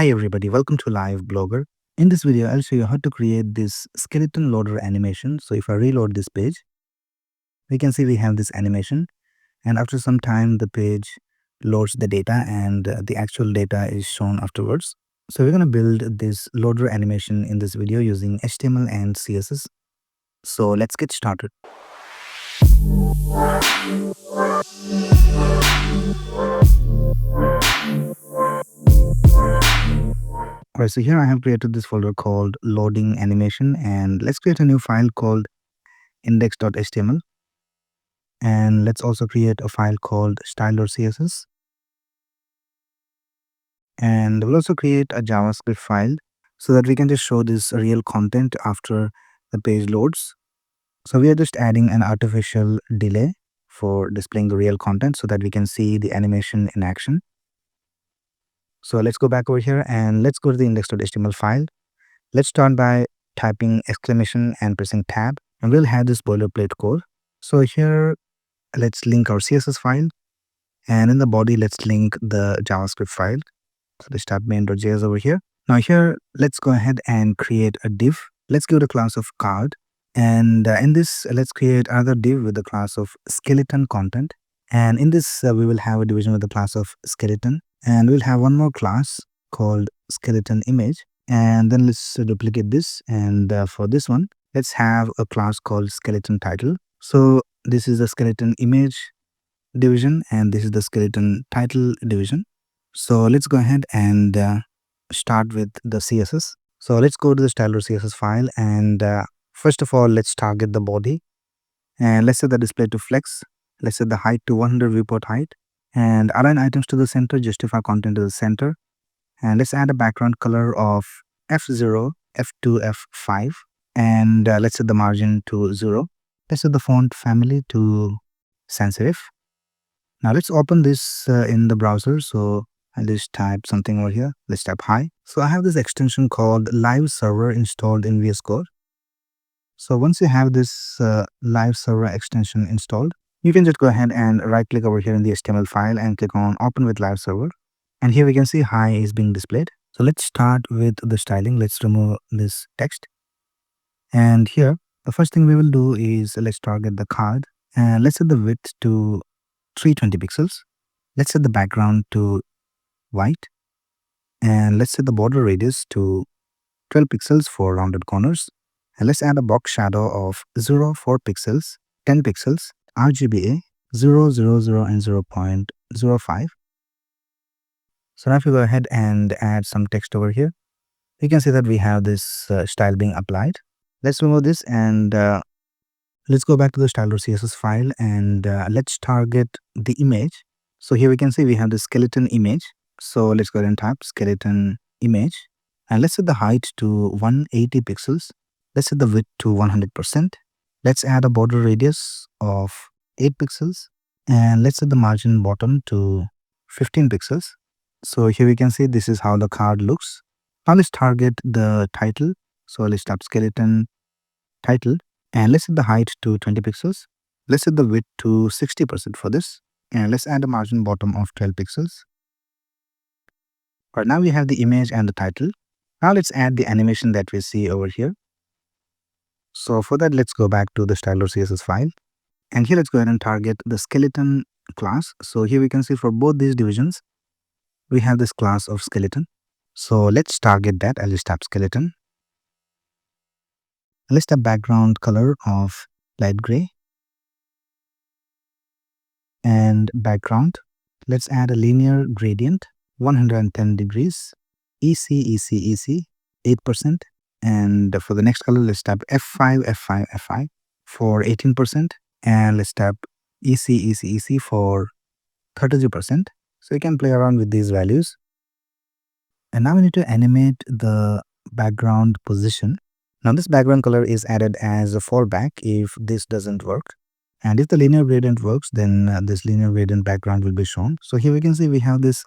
Hi everybody, welcome to Live Blogger. In this video, I'll show you how to create this skeleton loader animation. So if I reload this page, we can see we have this animation, and after some time the page loads the data and the actual data is shown afterwards. So we're going to build this loader animation in this video using HTML and CSS. So let's get started. Alright, so here I have created this folder called loading animation, and let's create a new file called index.html, and let's also create a file called style.css, and we'll also create a JavaScript file so that we can just show this real content after the page loads. So we are just adding an artificial delay for displaying the real content so that we can see the animation in action. So let's go back over here and let's go to the index.html file. Let's start by typing exclamation and pressing tab, and we'll have this boilerplate code. So here, let's link our CSS file, and in the body, let's link the JavaScript file. So let's type main.js over here. Now here, let's go ahead and create a div. Let's give it a class of card, and in this, let's create another div with the class of skeleton content. And in this, we will have a division with the class of skeleton, and we'll have one more class called skeleton image. And then let's duplicate this, and for this one, let's have a class called skeleton title. So this is the skeleton image division, and this is the skeleton title division. So let's go ahead and start with the CSS. So let's go to the style.css file, and first of all, let's target the body, and let's set the display to flex. Let's set the height to 100 viewport height, and align items to the center, justify content to the center. And let's add a background color of F0, F2, F5, and let's set the margin to 0. Let's set the font family to sans serif. Now let's open this in the browser. So I'll just type something over here. Let's type hi. So I have this extension called live server installed in VS Code. So once you have this live server extension installed, you can just go ahead and right click over here in the HTML file and click on open with live server. And here we can see hi is being displayed. So let's start with the styling. Let's remove this text. And here, the first thing we will do is let's target the card, and let's set the width to 320 pixels. Let's set the background to white, and let's set the border radius to 12 pixels for rounded corners. And let's add a box shadow of 0, 4 pixels, 10 pixels, RGBA 0, 0, 0, and 0.05. So now if we go ahead and add some text over here, you can see that we have this style being applied. Let's remove this, and let's go back to the style.css file, and let's target the image. So here we can see we have the skeleton image. So let's go ahead and type skeleton image, and let's set the height to 180 pixels. Let's set the width to 100%. Let's add a border radius of 8 pixels, and let's set the margin bottom to 15 pixels. So here we can see this is how the card looks. Now let's target the title. So let's type skeleton title, and let's set the height to 20 pixels. Let's set the width to 60% for this, and let's add a margin bottom of 12 pixels. Right, now we have the image and the title. Now let's add the animation that we see over here. So for that, let's go back to the style.css file, and here let's go ahead and target the skeleton class. So here we can see for both these divisions, we have this class of skeleton. So let's target that. I'll just type skeleton. Let's type background color of light gray, and background. Let's add a linear gradient 110 degrees, EC, 8%. And for the next color, let's type F5 for 18%. And let's type EC for 33%. So you can play around with these values. And now we need to animate the background position. Now this background color is added as a fallback if this doesn't work. And if the linear gradient works, then this linear gradient background will be shown. So here we can see we have this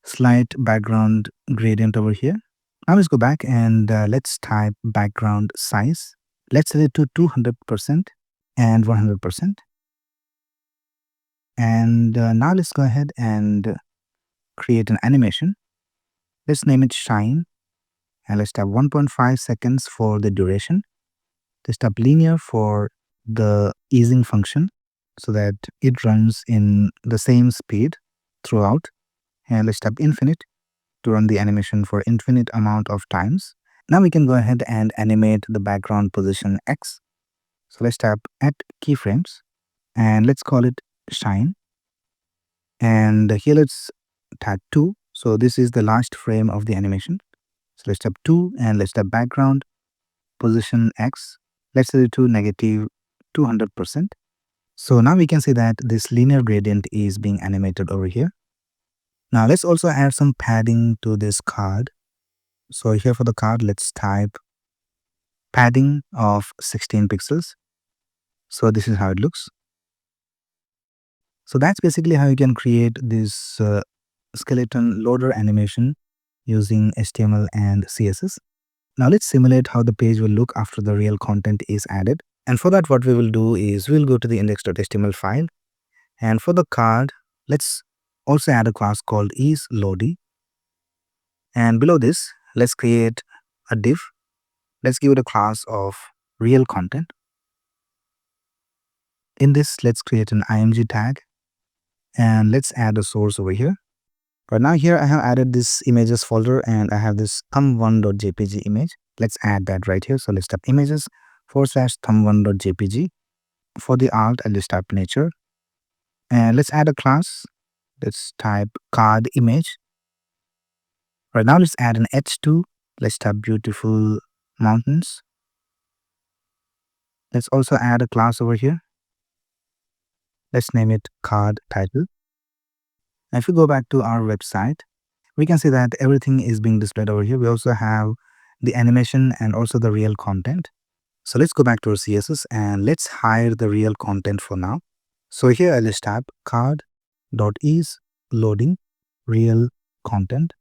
slight background gradient over here. Now let's go back and let's type background size. Let's set it to 200% and 100%. And now let's go ahead and create an animation. Let's name it shine, and let's type 1.5 seconds for the duration. Let's type linear for the easing function so that it runs in the same speed throughout. And let's type infinite to run the animation for infinite amount of times. Now we can go ahead and animate the background position X. So let's type at keyframes and let's call it shine. And here let's type 2. So this is the last frame of the animation. So let's type 2 and let's type background position X. Let's set it to negative 200%. So now we can see that this linear gradient is being animated over here. Now let's also add some padding to this card. So here for the card, let's type padding of 16 pixels. So this is how it looks. So that's basically how you can create this skeleton loader animation using HTML and CSS. Now let's simulate how the page will look after the real content is added. And for that, what we will do is we'll go to the index.html file. And for the card, let's also add a class called isLoading. And below this, let's create a div. Let's give it a class of real content. In this, let's create an img tag. And let's add a source over here. Right now here I have added this images folder and I have this thumb1.jpg image. Let's add that right here. So let's type images /thumb1.jpg. For the alt, I'll just type nature. And let's add a class. Let's type card image. Right now let's add an h2. Let's type beautiful mountains. Let's also add a class over here. Let's name it card title. And if we go back to our website, we can see that everything is being displayed over here. We also have the animation and also the real content. So let's go back to our CSS and let's hide the real content for now. So here I'll just type card.isLoading real content.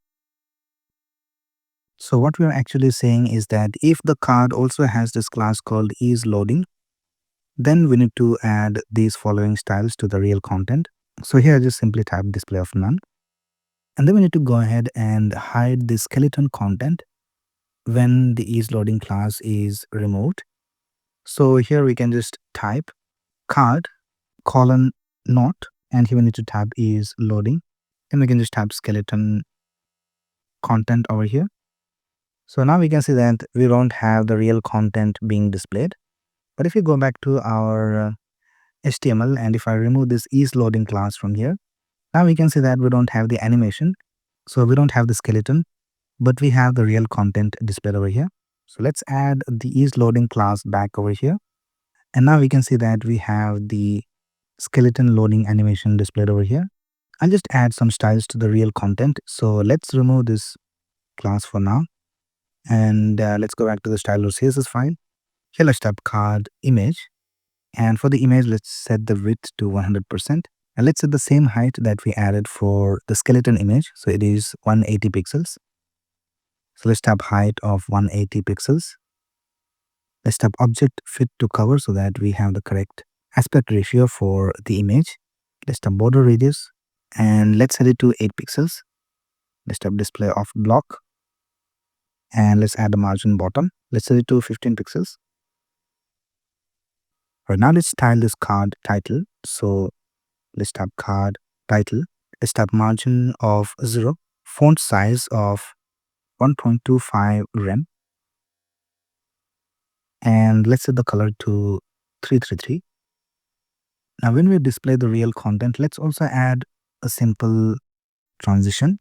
So what we are actually saying is that if the card also has this class called isLoading, then we need to add these following styles to the real content. So here I just simply type display of none. And then we need to go ahead and hide the skeleton content when the isLoading class is removed. So here we can just type card : not, and here we need to type isLoading. Then we can just type skeleton content over here. So now we can see that we don't have the real content being displayed. But if we go back to our HTML and if I remove this isLoading class from here, now we can see that we don't have the animation. So we don't have the skeleton, but we have the real content displayed over here. So let's add the isLoading class back over here. And now we can see that we have the skeleton loading animation displayed over here. I'll just add some styles to the real content. So let's remove this class for now. And let's go back to the style.css file. Here let's type card image. And for the image, let's set the width to 100%. And let's set the same height that we added for the skeleton image. So it is 180 pixels. So let's type height of 180 pixels. Let's type object fit to cover so that we have the correct aspect ratio for the image. Let's type border radius and let's set it to 8 pixels. Let's type display of block and let's add a margin bottom. Let's set it to 15 pixels. Right now let's style this card title. So let's type card title. Let's type margin of 0, font size of 1.25 rem, and let's set the color to 333. Now when we display the real content, let's also add a simple transition.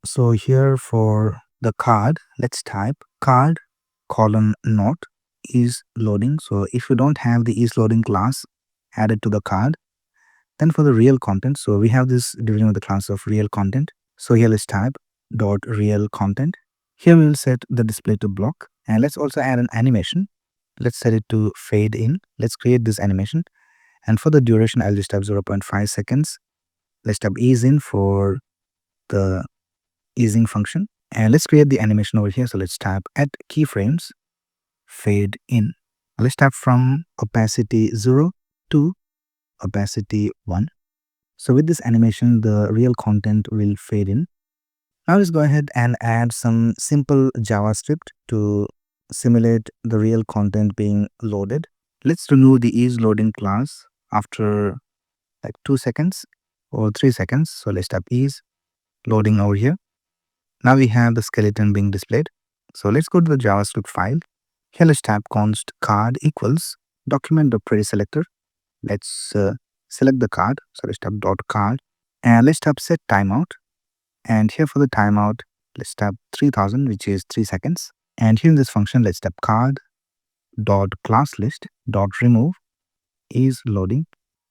So here for the card, let's type card : not isLoading. So if you don't have the isLoading class added to the card, then for the real content, so we have this division of the class of real content. So here let's type dot real content. Here we will set the display to block and let's also add an animation. Let's set it to fade in. Let's create this animation. And for the duration, I'll just type 0.5 seconds. Let's type ease in for the easing function. And let's create the animation over here. So let's type at keyframes, fade in. Let's type from opacity 0 to opacity 1. So with this animation, the real content will fade in. Now let's go ahead and add some simple JavaScript to simulate the real content being loaded. Let's remove the isLoading class after like 2 seconds or 3 seconds. So let's tap is loading over here. Now we have the skeleton being displayed. So let's go to the JavaScript file. Here let's tap const card equals document.prettySelector. Let's select the card. So let's tap dot card and let's tap set timeout. And here for the timeout, let's tap 3000, which is 3 seconds. And here in this function, let's tap card dot class list dot remove is loading.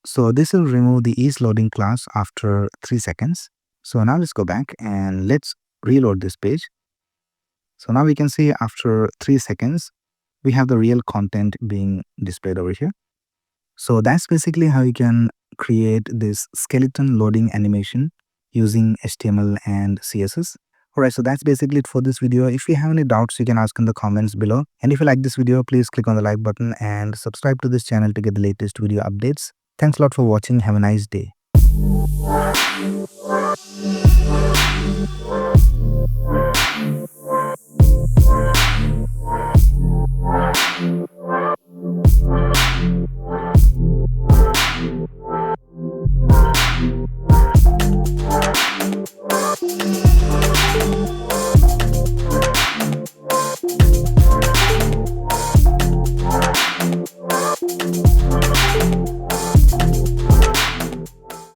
So this will remove the is loading class after 3 seconds. So now let's go back and let's reload this page. So now we can see after 3 seconds, we have the real content being displayed over here. So that's basically how you can create this skeleton loading animation using HTML and CSS. Alright, so that's basically it for this video. If you have any doubts, you can ask in the comments below. And if you like this video, please click on the like button and subscribe to this channel to get the latest video updates. Thanks a lot for watching. Have a nice day.